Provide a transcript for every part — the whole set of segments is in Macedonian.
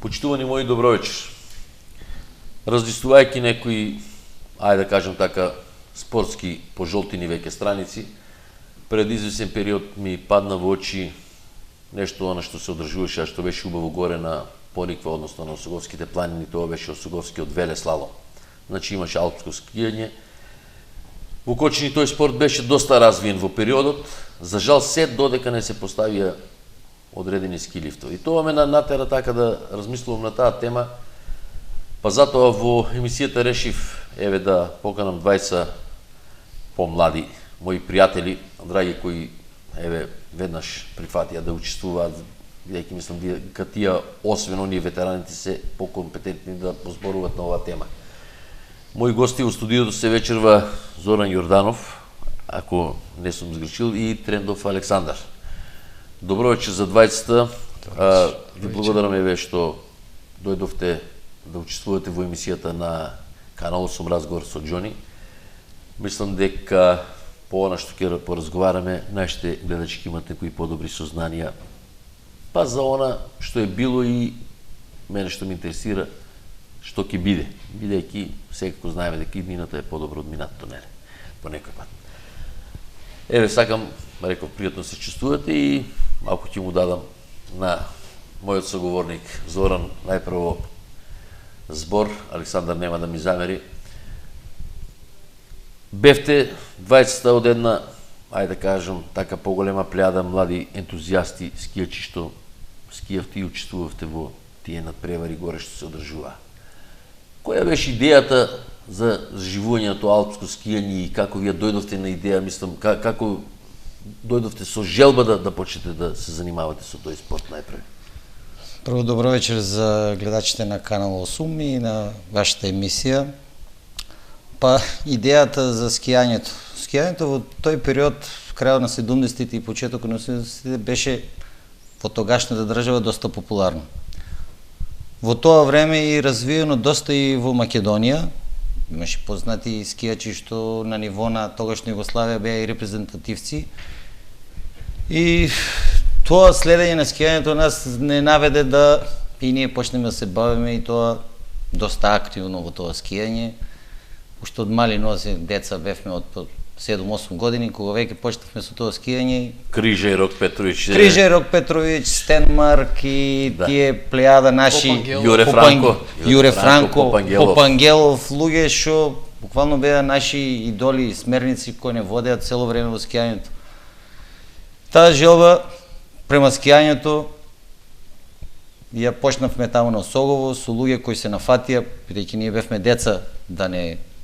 Почитувани мои, добро вечер. Разлистувајќи некои, ајде да кажем така, спортски пожолтини веќе страници, пред извесен период ми падна во очи нешто она што се одржуваше, а што беше убаво горе на Пониква, односно на Осоговските планини, тоа беше Осоговскиот велеслалом. Значи имаше алпско скијање. Во Кочини тој спорт беше доста развиен во периодот, за жал се додека не се поставија одредени ски лифтови. И тоа ме натера така да размислувам на таа тема, па затоа во емисијата решив да поканам 20 помлади мои пријатели, драги, кои веднаш прифатија да учествуваат, бидејќи мислам дека тие, освен оние ветераните, се покомпетентни да позборуваат на оваа тема. Мои гости во студиото се вечерва Зоран Јорданов, ако не сум сгрешил, и Трендов Александар. Добро вечер за двајцата. Ви благодарам што дојдовте да учествувате во емисијата на Канал 8 разговор со Џони. Мислам дека по она што ќе поразговараме, нашите гледачи ќе имат некои подобри сознанија, па за она што е било и мене што ме интересира, што ќе биде, бидејќи секако знаеме дека иднината е подобро од минатото, нели? По некој пат. Сакам, реков, пријатно се чувствувате и малку ќе му дадам на мојот соговорник Зоран, најпрво збор, Александар нема да ми замери. Бевте двајцата од една, ајде да кажем, така поголема плејада млади ентузијасти скијачи што скијавте и учествувавте во тие надпревари горе што се одржува. Која беше идејата за заживување на тоа алпско скијање и како вие дојдовте на идеја, мислам, како дојдовте со желба да почнете да се занимавате со тој спорт најпрво? Прво, добро вечер за гледачите на Канал 8 и на вашата емисија. Па, идејата за скијањето. Скијањето во тој период, крајот на 70-тите и почетокот на 80-тите, беше во тогашната држава доста популарно. Во тоа време и развиено доста и во Македонија. Имаше познати скијачи што на ниво на тогашна Југославија беа и репрезентативци. И тоа следење на скијањето нас не наведе да и ние почнеме да се бавиме и тоа доста активно во тоа скијање. Уште од мали нозе деца бевме од 7-8 години, кога веќе почнавме со тоа скијање. Крижа и Рок Петровиќ. Крижа и Рок Петровиќ, Стенмарк и тие плејада наши. Јуре Франко, Попангелов, луѓе што буквално беа наши идоли и смерници кои не водеа цело време во скијањето. Таа желба према скијањето ја почнавме таму на Осогово со луѓе кои се нафатија, бидејќи ние бевме деца,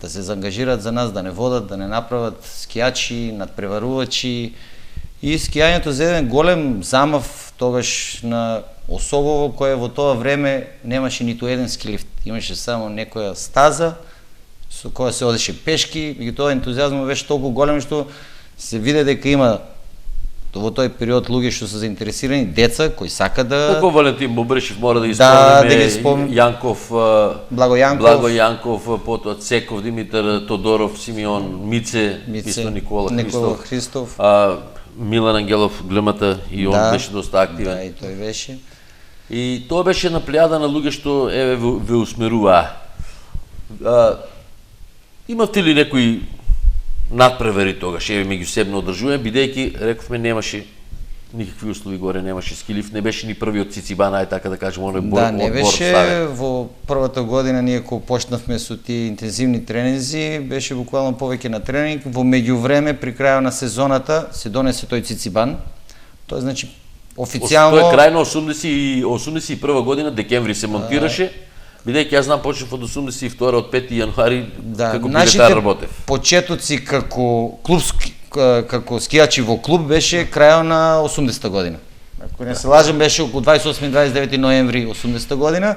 да се заангажираат за нас, да не водат, да не направат скијачи, надпреварувачи. И скијањето за еден голем замав тогаш на Осогово, кој во тоа време немаше ниту еден скилифт. Имаше само некоја стаза со која се одеше пешки и тоа ентузијазмот беше толку голем што се виде дека има во тој период луѓе што се заинтересирани, деца кои сака да... Колко Валентин Бобришев мора да исполниме, Јанков, Благо Јанков, потоа Цеков, Димитар Тодоров, Симеон, Мице, Никола Христов, Милан Ангелов, глемата, и он беше доста активен. Да, и тој беше. И тоа беше една плејада на луѓе што ве усмеруваа. Имавте ли некои надпревари тогаш, меѓусебно одржуваме, бидејќи, рековме, немаше никакви услови горе, немаше скилифт, не беше ни првиот Цицибан, ај така да кажем, оној одбор ставен. Да, не беше. Во првата година ние кога почнавме со тие интензивни тренинзи, беше буквално повеќе на тренинг. Во меѓувреме, при крајот на сезоната, се донесе тој Цицибан. Тоа значи официјално... Тоа е крај на 81 година, декември се монтираше. Бидејќи јас знам почнав од 82 од 5 јануари како пилотар работев. Почетоци како скијачи во клуб беше крајот на 80-та година. Ако не се лажам, беше околу 28-29 ноември 80-та година.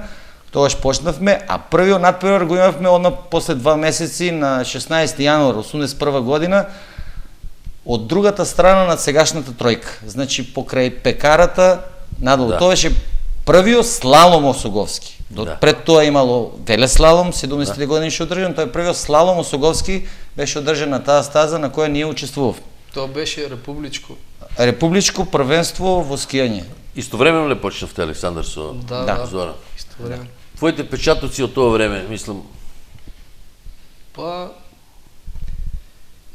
Тогаш почнавме, а првиот надпревар го имавме одма после 2 месеци на 16 јануар 81 година од другата страна на сегашната тројка. Значи покрај пекарата надолу. Тоа беше првиот слалом Осоговски. Пред тоа имало велеслалом, 70-те години што одржан, тој првиот слалом Осоговски беше одржан на таа стаза на која ние учествувавме. Тоа беше републичко првенство во скијање. Истовремено ли почнавте, Александар, со Зоран? Истовремено. Твоите печатоци од тоа време, мислам? Па,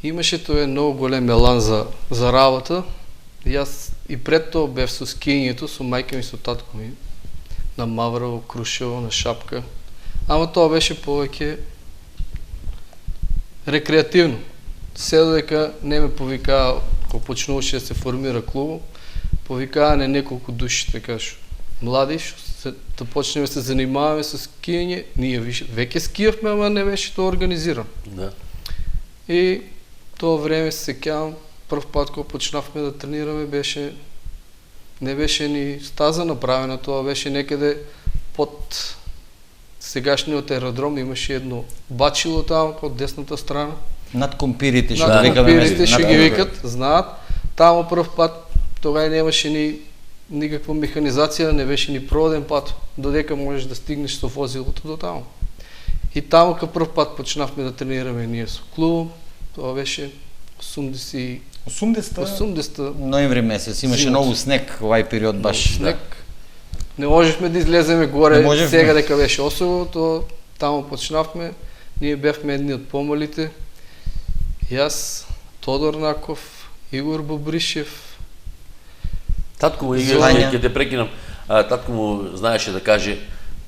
имаше тоа многу голем елан за работа. Јас и пред тоа бев со скијањето, со мајка ми, со татко ми, на Маврово, Крушево, на Шапка. Ама тоа беше повеќе рекреативно. Се додека не ме повикаа, кога почнуваше да се формира клуб, повикаа не неколку души, така што млади, да почнеме да се занимаваме со скијање. Ние веќе скијавме, ама не беше тоа организирано. Да. И тоа време се сеќавам, прв пат кога почнавме да тренираме, не беше ни стаза направена, тоа беше некаде под сегашниот аеродром, имаше едно бачило таму од десната страна. Над компирите што ги викат, знаат. Таму прв пат тогава немаше никаква механизација, не беше ни проводен пат, додека можеш да стигнеш со возилото до таму. И таму кога прв пат почнавме да тренираме ние со клуб, тоа беше 80 ноември месец, имаше многу снег овај период баш. Снег. Не можевме да излеземе горе сега дека беше осово, то таму почнавме. Ние бевме едни од помалите. Јас, Тодор Наков, Игор Бобришев. Татко му, ќе те прекинам, татко му знаеше да каже,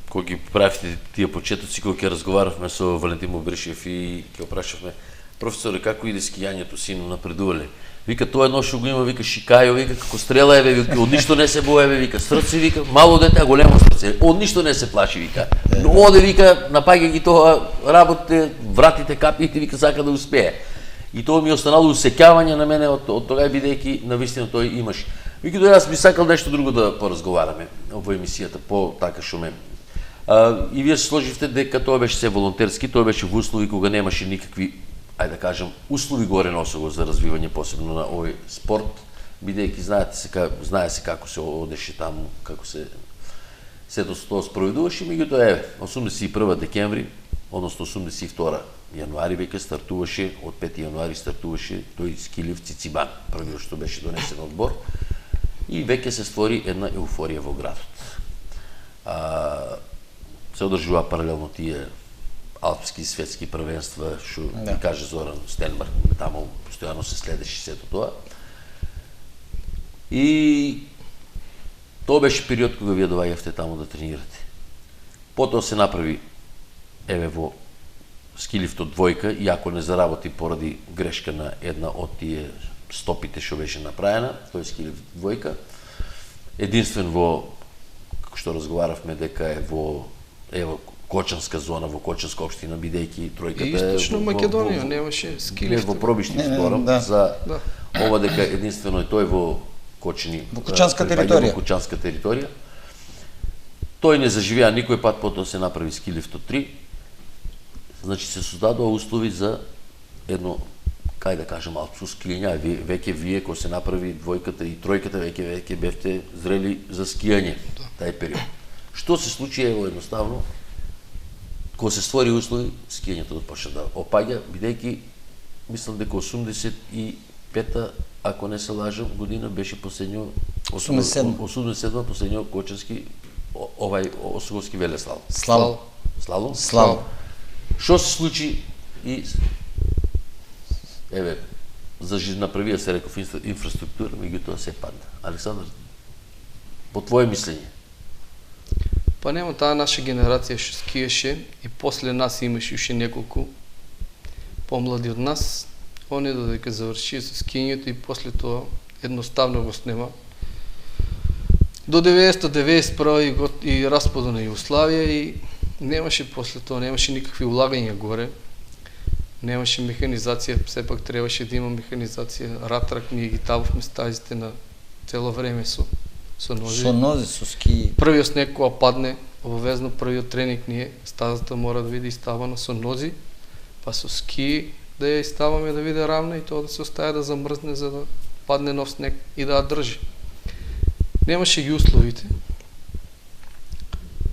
кога ги правите тие почетоци, кога ќе разговаравме со Валентин Бобришев и ќе опрашавме: професоре, како иде скијањето, сину, напредувале? Вика, тоа едно што го има, вика, Шикајо, вика, како стрела вика, од ништо не се боеве, вика, срце, вика, мало дете, а големо срце, од ништо не се плаши, вика. Но оде, вика, напаѓа ги тоа, работите, вратите, капите, вика, сака да успее. И тоа ми останало усеќавање на мене од тога, бидејќи навистина тој имаш. Вика, јас би сакал нешто друго да поразговараме во емисијата, по така што ме. И вие се сложивте дека тоа беше се волонтерски, тоа беше во услови кога немаше никакви, ајде да кажам, услови горе на Осово за развивање посебно на овој спорт, бидејќи знае се како се одеше таму, како се сето тоа спроведуваше, меѓутоа 81 декември, односно 82 јануари веќе стартуваше, од 5 јануари стартуваше тој скилив Цицибан, првиот што беше донесен одбор, и веќе се створи една еуфорија во градот. Се одржува паралелно тие алпски светски првенства, што ми каже Зоран Стенмарк, таму постојано се следеше сето тоа. И тоа беше период кога вие доаѓавте таму да тренирате. Потоа се направи во скилифтот двојка, иако не заработи поради грешка на една од тие стопите што беше направена, тој скилифт двојка. Единствен како што разговаравме, дека е во Кочанска зона, во Кочанска општина, бидејќи тројката е Источно Македонија, немаше скилифт. Во Пробишти зборам за ова дека единствено е тој во Кочани, во Кочанска територија. Во Кочанска територија. Тој не заживеа никој пат, потоа се направи скилифтот 3. Значи се создадоа услови за едно, кај да кажам, алпско скијање. Веќе вие кога се направи двојката и тројката, веќе бевте зрели за скијање тај период. Што се случи едноставно? Кога се створи услови, скијањето почна да опаѓа, бидејќи мислам дека 85-та, ако не се лажам, година беше последниот 87-та последниот кочански овај осоговски велеслалом. Слалом. Што се случи и направија се реков инфраструктура, меѓутоа се падна. Александар, по твое мислење? Па нема, таа наша генерација што скиеше и после нас имаше уште неколку помлади од нас. Они додека завршија со скијањето и после тоа едноставно го снема. До 90-91 и распада на Југославија и немаше после тоа, немаше никакви улагања горе. Немаше механизација, сепак требаше да има механизација. Ратрак ние ги табавме стазите на цело време со нози. Со нози, со ски. Првиот снег кога падне, обовезно првиот тренинг ние стазата мора да биде иставана со нози, па со ски да ја иставаме да биде равна и тоа да се остави да замрзне за да падне нов снег и да ја држи. Немаше ги условите.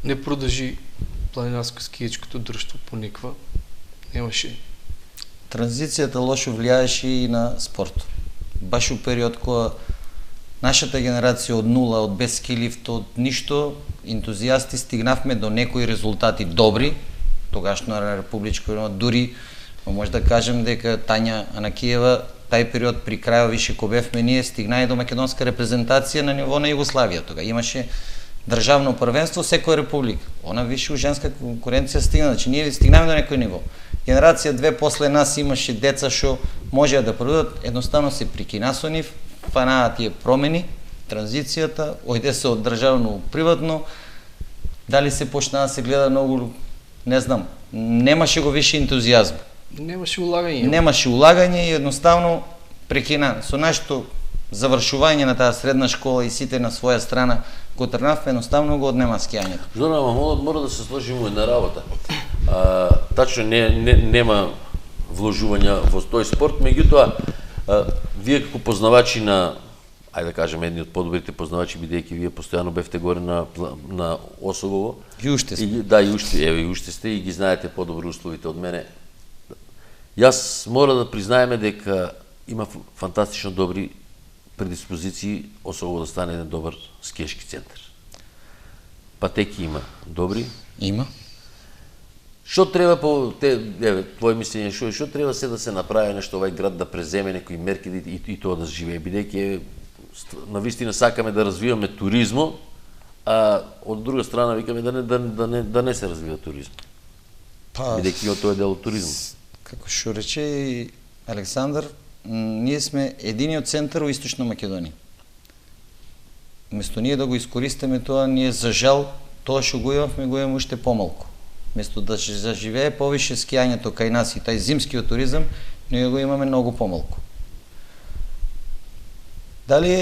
Не продолжи планинарско-скијачкото друштво пониква. Немаше. Транзицијата лошо влијаеше и на спортот. Баш у период кога нашата генерација од нула, од без скилифт, од ништо, ентузијасти стигнавме до некои резултати добри, тогашно на републичко ниво, дури може да кажем дека Тања Анакиева тај период при крајот више ко бевме ние стигна и до македонска репрезентација на ниво на Југославија. Тога имаше државно првенство секоја република. Она више у женска конкуренција стигна, значи ние стигнаме до некој ниво. Генерација 2 после нас имаше деца што можеа да продадат, едноставно се прикина со нив, фанаа тие промени, транзицијата, ојде се од државно у приватно, дали се почна да се гледа многу, не знам, немаше го више ентузијазм. Немаше улагање. Немаше улагање и едноставно прекина. Со нашето завршување на таа средна школа и сите на своја страна го тргнавме, едноставно го однема скијањето. Зоран, мора да се сложиме една работа. Тачно нема вложувања во тој спорт, меѓутоа вие како познавачи на, ајде да кажем, едни од подобрите познавачи, бидејќи вие постојано бевте горе на Осогово. И уште сте. Да, и уште сте и ги знаете подобро условите од мене. Јас мора да признаеме дека има фантастично добри предиспозиции Осогово да стане еден добар скијашки центар. Патеки има добри. Има. Што треба твое мислење, што треба се да се направи нешто овај град да преземе некои мерки и тоа да живее, бидејќи навистина сакаме да развиваме туризмо, а од друга страна викаме да не се развива туризм. Бидејќи тоа е дел од туризмот. Како што рече и Александар, ние сме единиот центар во Источна Македонија. Место ние да го искористиме тоа, ние за жал тоа што го имаме уште помалку. Место да се заживее повише скијањето кај нас и тај зимскиот туризам, ние го имаме многу помалку. Дали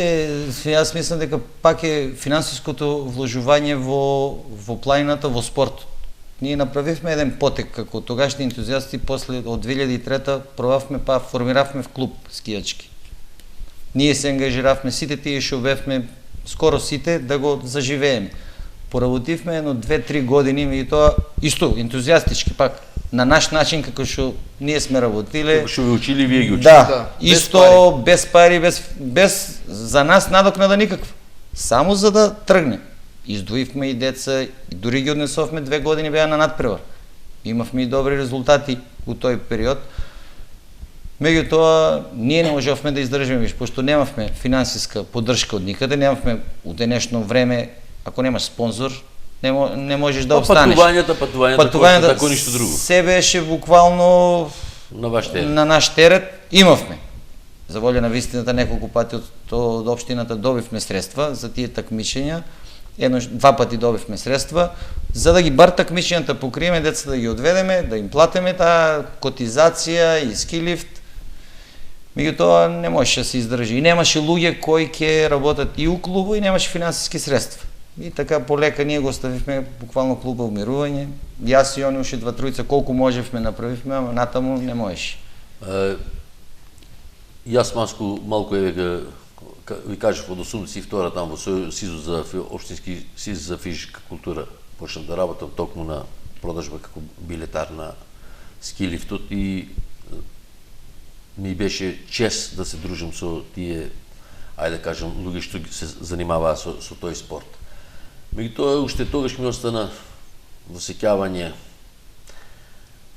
јас мислам дека пак е финансиското вложување во планината, во спортот. Ние направивме еден потек како тогашни ентузијасти, после од 2003 пробавме па формиравме в клуб скијачки. Ние се ангажиравме сите тие што бевме, скоро сите, да го заживееме. Поработивме едно 2-3 години и тоа исто ентузијастички пак на наш начин како што ние сме работиле. Како што ви учили, вие ги учили. Да, исто без пари, без за нас надокнада никаква. Само за да тргне. Издвоивме и деца, и дури ги однесовме 2 години беа на надпревар. Имавме и добри резултати у тој период. Меѓутоа, ние не можевме да издржиме, пошто немавме финансиска поддршка од никаде, немавме у денешно време, ако немаш спонзор, не можеш да обстанеш. Патувањата, тако ништо друго. Се беше буквално на наш терет, имавме. За волја на вистината, неколку пати од општината добивме средства за тие такмичења. 2 пати добивме средства, за да ги бар такмичењата покриеме, деца да ги одведеме, да им платиме таа котизација и скилифт. Меѓутоа не можеше да се издржи. И немаше луѓе кои ќе работат и у клубу и немаше финансиски средства. И така полека ние го оставивме буквално клуба умирување. Јас и они уште 2-3 колку можевме направивме, ама натаму не можеше. Јас малку ви кажав од 82 таму во СИЗО за општински СИЗ за физичка култура почнав да работам токму на продажба како билетар на скилифтот и ми беше чест да се дружам со тие, ајде да кажам, луѓе што се занимаваа со тој спорт. Меѓутоа уште тогаш ми остана восеќавање,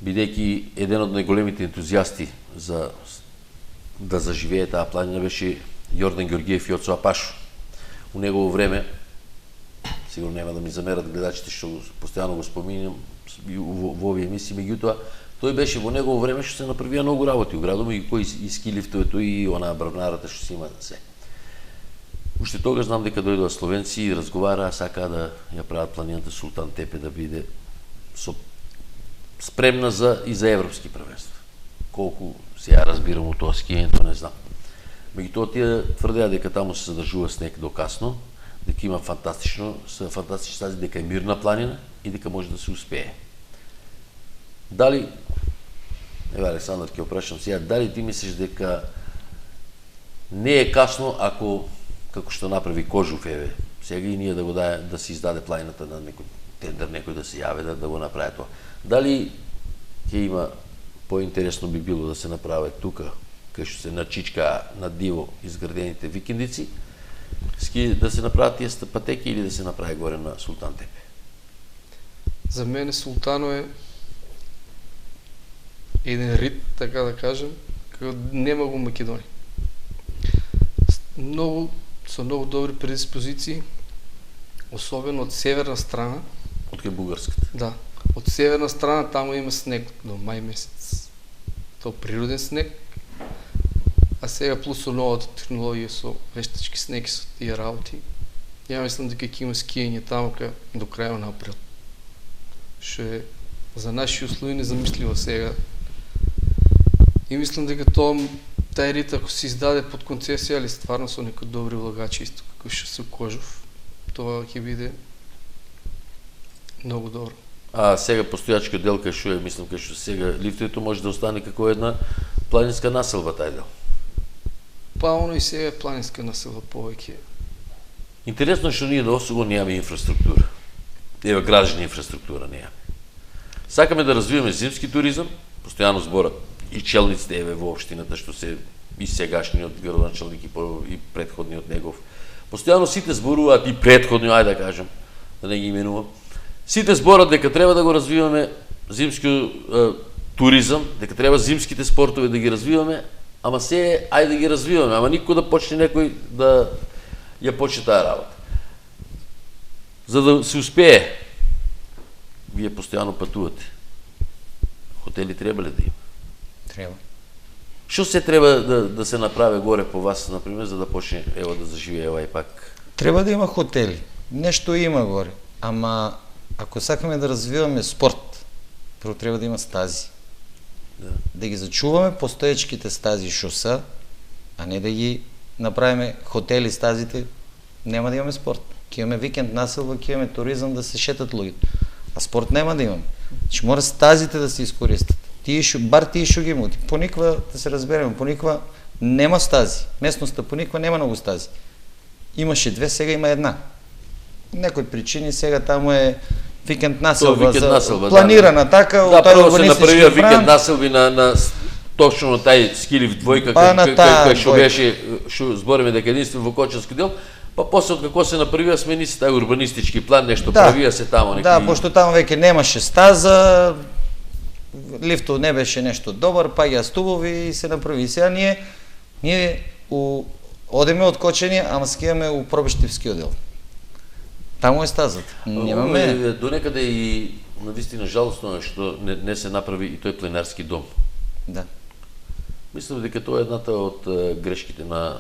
бидејќи еден од најголемите ентузијасти за да заживее таа планина беше Јордан Ѓоргиев и Оцо Апашо. У негово време, сигурно нема да ми замерат гледачите што постојано го споминам во овие емисии, меѓутоа тој беше во негово време што се направија многу работи у градот, и кои и скилифтовето и онаа бравнарата што се има се. Уште тогаш знам дека дојдоа словенци и разговараа, сакаа да ја прават планината Султан Тепе да биде спремна и за европски првенства. Колку се ја разбирам у тоа скијањето, не знам. Меѓутоа тие тврдеа дека таму се задржува снег до касно, дека има фантастични стази, дека е мирна планина и дека може да се успее. Дали, Александар, ќе опрашам сега, дали ти мислиш дека не е касно ако, како што направи Кожув, сега и ние да се издаде планината на некој тендер, некој да се јави да го направи тоа. Дали ќе има поинтересно би било да се направи тука, кај што се начичка на диво изградените викендици, да се направат тие патеки или да се направи горе на Султан Тепе? За мене Султано е еден рит, така да кажем, како нема го Македонија. Со многу добри предиспозиции, особено од северна страна. Од кај бугарската? Да. Од северна страна таму има снег до мај месец. Тоа природен снег, а сега плюс со новата технологија со вештачки снег со тие работи, ја мислам дека ќе има скијање таму до крајот на април. Што е за наши услови незамисливо сега. И мислам дека тај рит ако се издаде под концесија или стварно со некои добри влагачи исто како што се Кожов, тоа ќе биде многу добро. А сега постојачка делка што е, мислам кај што сега лифтовито може да остане како една планинска населба тај дел. Па оно и сега е планинска населба повеќе. Интересно е што ние до осего немаме инфраструктура. Ева градежна инфраструктура немаме. Сакаме да развиваме зимски туризам, постојано зборат и челниците еве во општината што се и сегашниот градоначалник и претходниот негов. Постојано сите зборуваат и претходни, ајде да кажем, да не ги именувам. Сите зборат дека треба да го развиваме зимски туризам, дека треба зимските спортови да ги развиваме, ама се ајде да ги развиваме, ама никој да почне некој да ја почне таа работа. За да се успее, вие постојано патувате. Хотели треба ли да има? Треба. Што се треба да се направи горе по вас, например, за да почне ево да заживее и пак? Треба да има хотели. Нешто има горе. Ама ако сакаме да развиваме спорт, прво треба да има стази. Да ги зачуваме постоечките стази што са, а не да ги направиме хотели стазите, нема да имаме спорт. Ќе имаме викенд населба, ќе имаме туризам да се шетат луѓето. А спорт нема да имаме. Значи мора стазите да се искористат. Бар тие што ги имат. Пониква, да се разбереме, пониква нема стази. Местноста пониква нема многу стази. Имаше две, сега има една. Некои причини сега таму е викенд населба, планирана така, да, прво се направија викенд населби на точно на тај скилив двојка, кај што беше, што збориме дека единствен во Кочански дел, па после од како се направија смени се тај урбанистички план, нешто правија се таму неки. Да, пошто таму веќе немаше стаза, лифтот не беше нешто добар, па ја стубови и се направи. Сега ние одеме од Кочани, ама скијаме у Пробештивскиот дел. Таму е стазата. Немаме. До некаде и навистина жалосно е што не се направи и тој пленарски дом. Да. Мислам дека тоа е едната од грешките на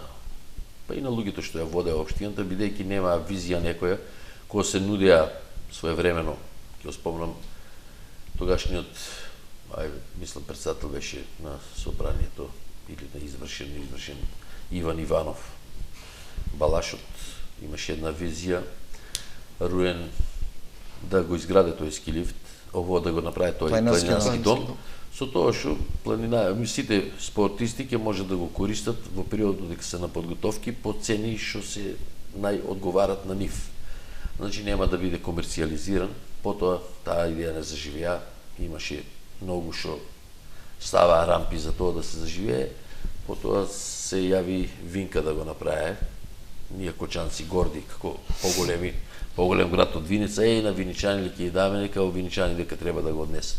па и на луѓето што ја водеа општината, бидејќи нема визија некоја која се нудеа своевремено. Ќе спомнам тогашниот мислам председател беше на собранието или на извршен Иван Иванов. Балашот имаше една визија Руен да го изграде тој ски лифт, ово да го направи тој планинарски дом, со тоа што сите спортисти ќе може да го користат во периодот дека се на подготовки по цени што се најодговарат на нив. Значи нема да биде комерцијализиран, потоа таа идеја не заживеа, имаше многу што ставаа рампи за тоа да се заживее, потоа се јави Винка да го направи. Ние кочанци горди како поголем град од Виница, на виничани ли ќе ја даме, нека виничани дека треба да го однесат.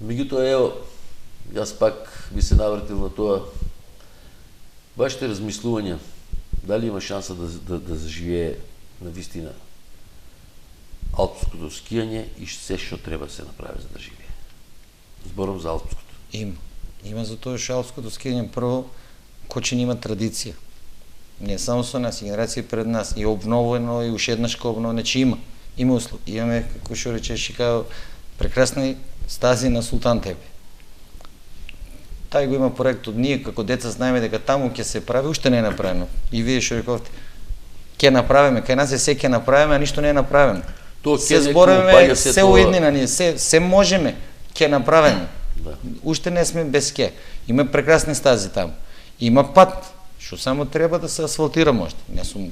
Меѓутоа, ево, јас пак би се навратил на тоа, вашите размислувања, дали има шанса да заживее навистина алпското скијање и се што треба да се направи за да живее. Зборам за алпското. Има за тоа што алпското скијање прво Кочани има традиција. Не само со нас, генерација пред нас, и обновено, и уште еднаш обновено, че има услуги. Имаме, како што речеш, прекрасни стази на Султан Тепе. Тај го има проект од ние, како деца знаеме дека таму ќе се прави, уште не е направено. И вие што рековте, ќе направиме, кај нас се ќе направиме, а ништо не е направено. Се збореме, се уеднина ние, се можеме, ќе направиме. Уште не сме без ке. Има прекрасни стази таму. Има пат, што само треба да се асфалтира можда. Не сум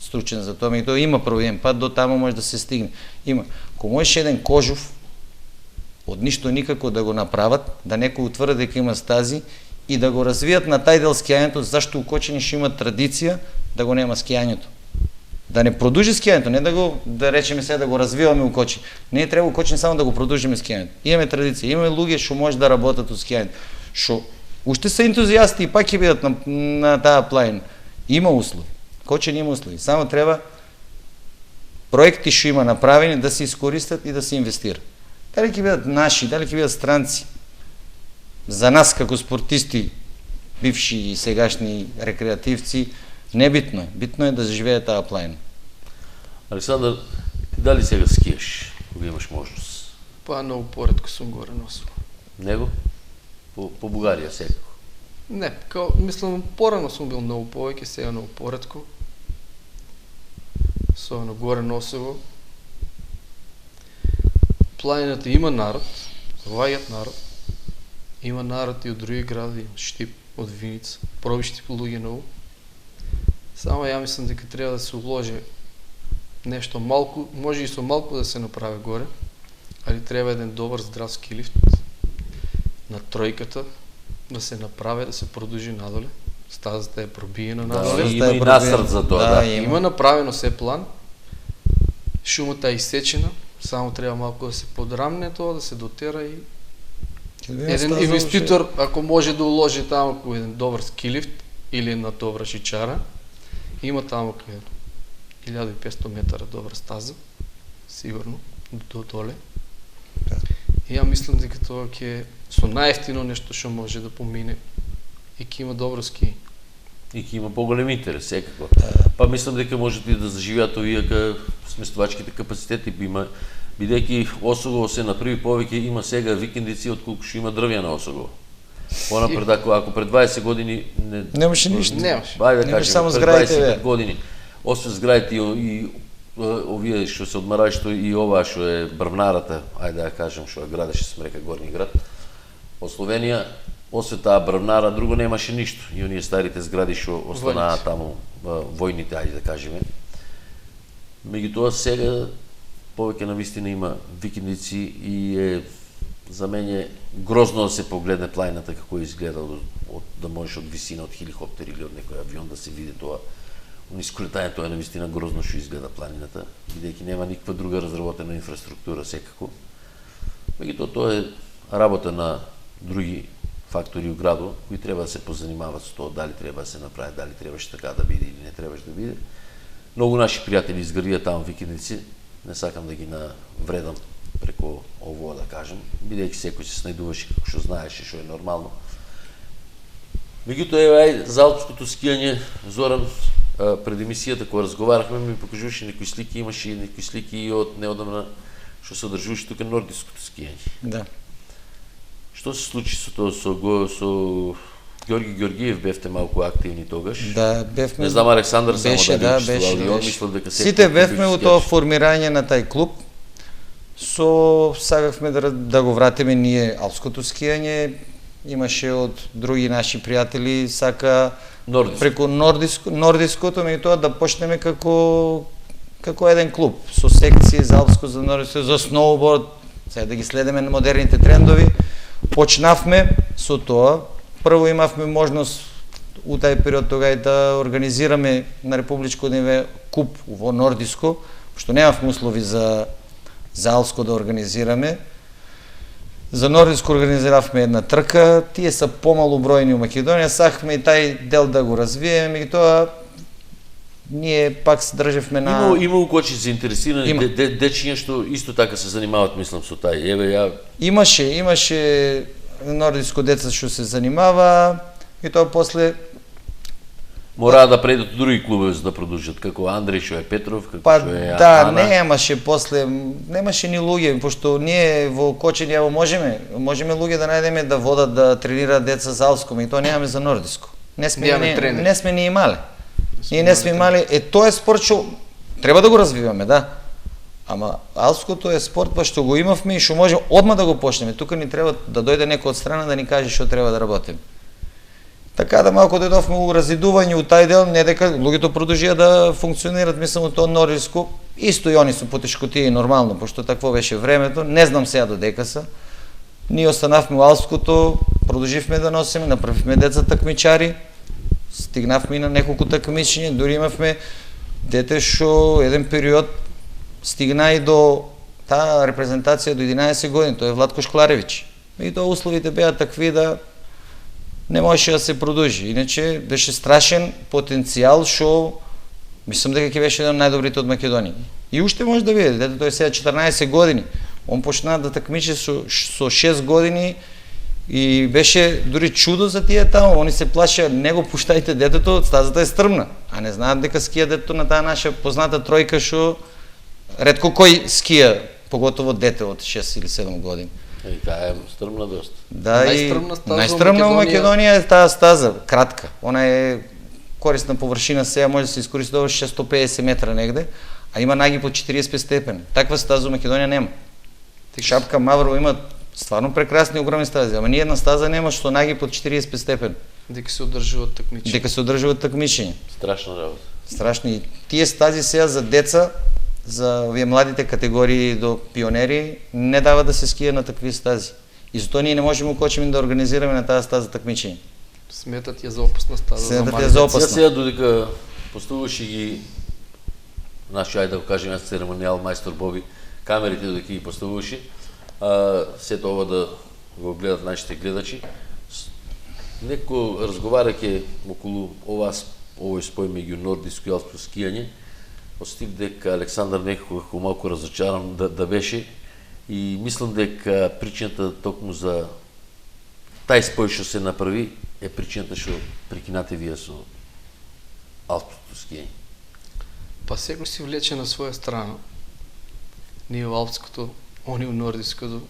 стручен за тоа, меѓутоа има провиен пат, до таму може да се стигне. Има. Ако можеш еден Кожов, од ништо никако да го направат, да некој утврди дека има стази и да го развијат на тај дел скијањето, зашто у Кочани што има традиција да го нема скијањето. Да не продужи скијањето, не да речеме сега да го развиваме у Кочи. Не треба у Кочи само да го продужиме скијањето. Имаме традиција, имаме луѓе што може да работат у скијањето. Што уште се ентузијасти и пак ќе бидат на таа планина. Има услови. Кочи има услови. Само треба проекти што има направени да се искористат и да се инвестира. Дали ќе бидат наши, дали ќе бидат странци. За нас како спортисти, бивши и сегашни рекреативци, небитно е. Битно е да заживее таа планина. Александар, ти дали сега скиеш, кога имаш можност? Па многу поретко сум горе носил. Него? По Бугарија секако? Не, мислам, порано сум бил многу повеќе, сега многу поретко. Особено горе носево. Планината има народ, заваѓат народ. Има народ и од други гради, од Штип, од Виница, проби Штип луѓе многу. Само ја мислам дека треба да се уложи нешто малку, може и со малку да се направи горе, али треба еден добар здрав ски лифт на тројката, да се направи, да се продужи надоле. Стазата е пробиена надоле. Да, има и насрт за тоа, да. Има направено се план. Шумата е исечена, само треба малку да се подрамне тоа, да се дотера и еден инвеститор, ако може да уложи таму еден добар ски лифт или една добра шичара, има таму 1500 метара добра стаза, сигурно, до доле. Да. И ја мислам дека тоа ќе со најефтино нешто што може да помине и ќе има добро ски. И ќе има поголем интерес, секако. Па мислам дека можат и да заживеат овие сместувачките капацитети, бидејќи Осогово се направи повеќе, има сега викендици отколку што има дрвја на Осогово. Понапред, ако пред 20 години немаше ништо. Ајде да кажеме, пред 25 години, освен зградите и овие што се одмараат, што и ова што е брвнарата, ајде да кажем, што ја градеше Смрека Горни град, од Словенија, освен таа брвнара, друго немаше ништо. И оние старите згради што останаа таму, војните, ајде да кажеме. Меѓутоа сега повеќе навистина има викендици и е за мене грозно да се погледне планината како изгледа, да можеш од висина од хеликоптер или од некој авион да се види тоа. Нисколетањето е навистина грозно што изгледа планината, бидејќи нема никаква друга разработена инфраструктура секако. Меѓутоа тоа е работа на други фактори у градот кои треба да се позанимават со тоа дали треба да се направи, дали требаше така да биде или не требаше да биде. Многу наши пријатели изградија таму викендици, не сакам да ги навредам преку ово да кажем, бидејќи секој се снајдуваше како што знаеше, што е нормално. Меѓутоа, еве, за алпското скијање, Зоран, пред емисијата кога разговарахме, ми покажуваше некои слики, имаше некои слики и од неодамна што се одржуваше тука нордиското скијање. Да. Што се случи со тоа, со Георги Георгиев бевте малку активни тогаш? Да, бевме. Не знам Александар само беше, дали учествувал, мислам дека сите бевме во тоа формирање на тај клуб. Сакавме да го вратиме ние алпското скијање. Имаше од други наши пријатели сака преку нордиското, меѓутоа да почнеме како еден клуб со секции за алпско, за нордиско, за сноуборд, сега да ги следиме на модерните трендови. Почнавме со тоа. Прво имавме можност у тај период тогај да организираме на републичко ниво куп во нордиско, што немавме услови за алпско да организираме. За нордиско организиравме една трка, тие се помалу бројни у Македонија, сакавме и тај дел да го развиеме, меѓутоа ние пак се држевме на... Има у Кочи заинтересирани дечиња што исто така се занимават, мислам, со тај. Еве ја... Имаше нордиско деца што се занимава и тоа после мораа да предат други клубови за да продолжат, како Андреј што е Петров, како што е Ана. Да, немаше ни луѓе, пошто ние во Кочи ја можеме луѓе да најдеме да водат, да тренираат деца за алпско, и тоа немаме за нордиско. Не сме ни имале. Ние не сме имали, тоа е спорт што треба да го развиваме, да. Ама алпското е спорт па што го имавме и што можеме одма да го почнеме. Тука ни треба да дојде некој од страна да ни каже што треба да работиме. Така да малку дојдовме у разидување у тај дел, не дека луѓето продолжија да функционираат, мислам, тоа нордиско, исто и они со потешкотии нормално, пошто такво беше времето, не знам сега додека се. Ние останавме у алпското, продолживме да носиме, направивме деца такмичари, стигнавме на неколку такмичења, дури имавме дете што еден период стигна и до таа репрезентација до 11 години, тој е Владко Шкларевич. И тоа условите беа такви да не можеше да се продолжи. Иначе беше страшен потенцијал што мислам дека ќе беше еден од најдобрите од Македонија. И уште може да видите, дете тој сега 14 години. Он почна да такмичи со 6 години и беше дури чудо за тие таму. Они се плашеа, не го пуштајте детето, стазата е стрмна. А не знаат дека скија детето на таа наша позната тројка што ретко кој скија, поготово дете од 6 или 7 години. И таа е стрмна доста. Да, најстрмна во Македонија е таа стаза, кратка. Она е корисна површина, сега може да се искористи до 650 метра негде, а има нагиб од 45 степени. Таква стаза во Македонија нема. Шапка, Маврово има стварно прекрасни огромни стази, ама ни една стаза нема што нагиб од 45 степени. Дека се одржуваат такмичења. Дека се одржуваат такмичења. Страшна работа. Страшно. И тие стази сега за деца, за овие младите категории до пионери, не дава да се скија на такви стази. И затоа ние не можеме укочиме да организираме на таа стаза такмичење. Сметат ја за опасна стаза. Сметат ја за опасна. Сега додека поставуваше ги наши, ајде да го кажеме, церемонијал мајстор Боби, камерите додека ги поставуваше, сето ова да го гледат нашите гледачи. Неко разговарајќи околу овој спој меѓу нордиско и алпско скијање, остив дека Александар некако малку разочаран да беше и мислам дека причината токму за тај спој што се направи е причината што прекинате вие со алпското скијање. Па секој си влече на своја страна. Ние во алпското, они у нордиското.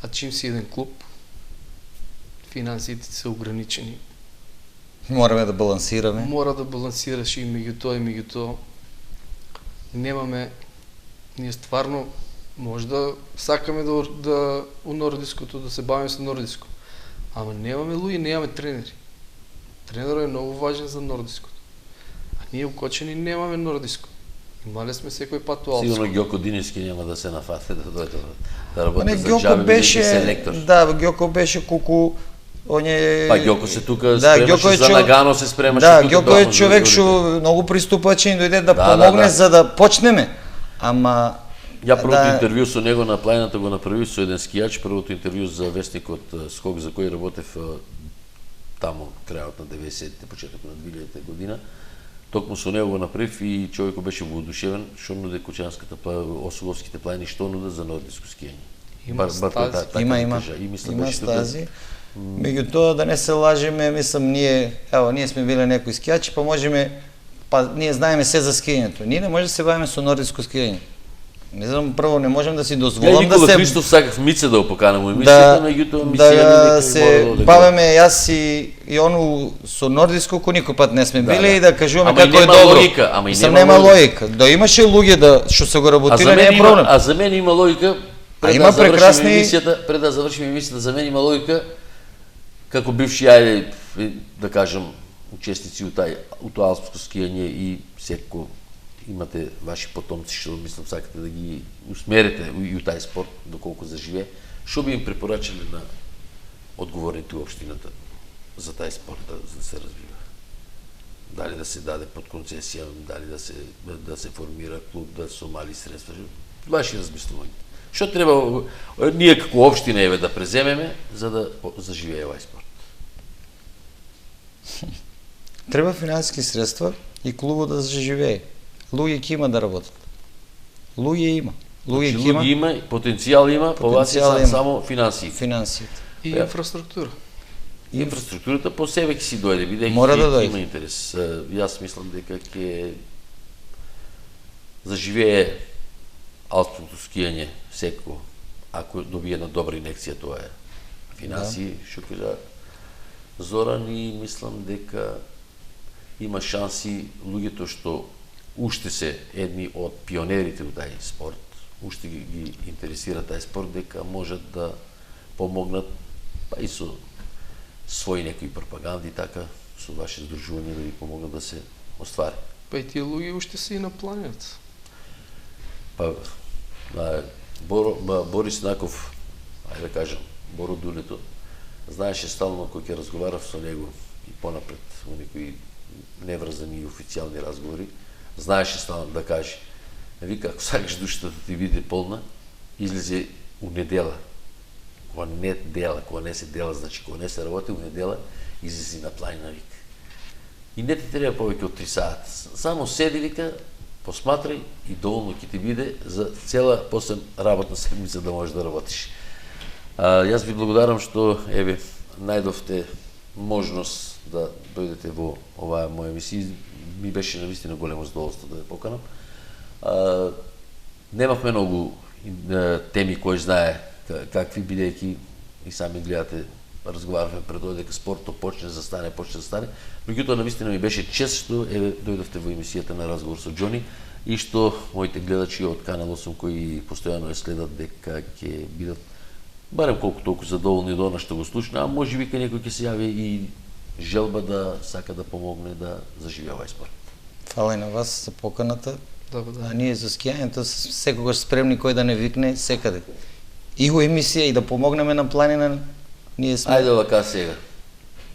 А чим си еден клуб, финансите се ограничени. Мораме да балансираме. Мора да балансираш и меѓу тоа и меѓу тоа. Немаме, ние стварно може да сакаме да у нордиското, да се бавиме со нордиско. Ама немаме луѓе, немаме тренери. Тренерот е многу важен за нордиското. А ние укочени немаме нордиско. Имале сме секој пат у алпско. Сигурно Ѓоко Диневски нема да се нафате да дојде да работи за Ѓоко джаби, беше селектор. Да, Ѓоко беше колку он е Па Ѓоко се тука да, спремаше за Нагано, се спремаше да, тука. Ѓоко е човек што многу приступачен, дојде да помогне за да почнеме. Ама ја првото интервју со него на планината го направи со еден скијач, првото интервју за вестникот Скок за кој работев таму крајот на 90-те, почеток на 2000-та година. Токму со него го направив и човекот беше воодушевен што нуде Кочанската Осоговските планини, што нуда за нордиско скијање. Има стази. Има стази. Меѓутоа да не се лажеме, мислам ние сме биле некои скијачи, па можеме ние знаеме се за скијањето. Ние не може да се бавиме со нордиско скијање. Не знам, прво не можам да си дозволам да се Никола Христов сакав Мице да го поканам во емисијата, меѓутоа да се бавиме јас и ону со нордиско кој никој пат не сме биле и да кажуваме како е добро. Ама и нема логика. Да имаше луѓе да што се го работиле не е проблем. А за мене има логика. Има прекрасни пред да завршиме емисијата, за мене има логика како бивши, ајде да кажам, учесници у тоа алпско скијање и секој имате ваши потомци што мислам сакате да ги усмерите и у тај спорт доколку заживее, што би им препорачале на одговорните у општината за тај спорт да се развива? Дали да се даде под концесија, дали да се формира клуб, да со мали средства, ваши размислувања. Што треба ние како општина да преземеме за да заживее овај спорт? Треба финансиски средства и клубот да заживее. Луѓе ќе има да работат. Луѓе има. Луѓе има, потенцијал има, поваќе само финансиите. И инфраструктура. Инфраструктурата по себе ќе си дојде, бидејќи ќе има интерес. Јас мислам дека ќе заживее алпското скијање секој, ако добие една добра инекција, тоа е финансии, што кажа Зоран, и мислам дека има шанси луѓето што уште се едни од пионерите во тај спорт, уште ги интересира тај спорт, дека можат да помогнат па и со своји некои пропаганди, така, со ваше здружување да ви помогнат да се оствари. Па и тие луѓе уште се и на планината. Па, Борис Наков, ајде да кажам, Боро Дулето, знаеше стално кој ќе разговарав со него и понапред у некои неврзани и официјални разговори, знаеше стално да каже. Вика, ако сакаш душата да ти биде полна, излезе у недела. Кога не се дела, значи кога не се работи, у недела излезе на планина, вика. И не ти треба повеќе од 3 сати. Само седи, вика, посматрај и доволно ќе ти биде за цела после работна седмица да можеш да работиш. Јас ви благодарам што најдовте можност да дојдете во оваа моја емисија. Ми беше навистина големо задоволство да ве поканам. Немавме многу теми кој знае какви, бидејќи и сами гледате, разговаравме пред дека спортот почне да стане. Меѓутоа навистина ми беше чест што дојдовте во емисијата на Разговор со Џони и што моите гледачи од Канал 8 кои постојано ја следат дека ќе бидат барем колку толку задоволни од она што го слушна, а може би кај некој ќе се јави и желба да сака да помогне да заживи овај спорт. Фала и на вас за поканата. А ние за скијањето секогаш спремни кој да не викне секаде. И во емисија и да помогнеме на планина, ние сме. Ајде вака сега.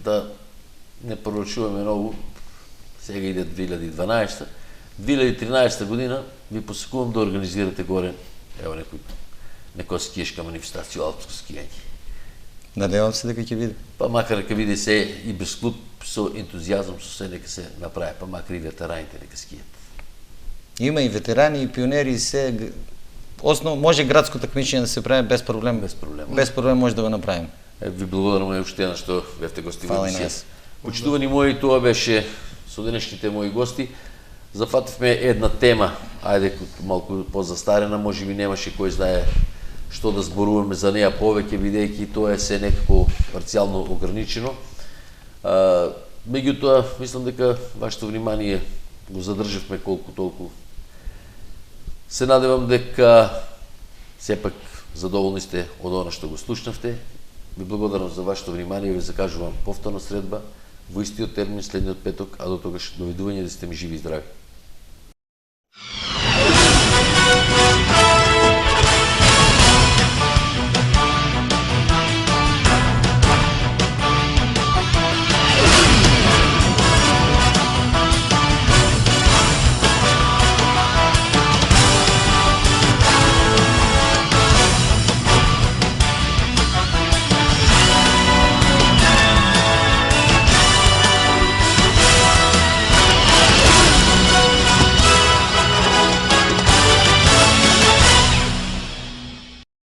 Да не пророчуваме многу. Сега иде 2012. 2013 година ви посекувам да организирате горе некоја скијешка манифестација, алпско скијање. Надевам се дека ќе биде. Па макар дека биде се и без клуб, со ентузијазам, со се нека се направи, па макар и ветераните нека скијат. Има и ветерани, и пионери, и се. Основно може градско такмичење да се прави без проблем. Без проблем. Без проблем може да го направиме. Ви благодарам уште еднаш што бевте гости во емисија. Почитувани мои, тоа беше со денешните мои гости. Зафативме една тема, ајде малку позастарена, можеби немаше кој знае што да зборуваме за неа повеќе, бидејќи тоа е се некако парцијално ограничено. Меѓутоа, мислам дека вашето внимание го задржавме колку толку. Се надевам дека сепак задоволни сте од она што го слушнавте. Ви благодарам за вашето внимание и ви закажувам повторна средба во истиот термин следниот петок, а до тогаш довидување да сте ми живи и здрави.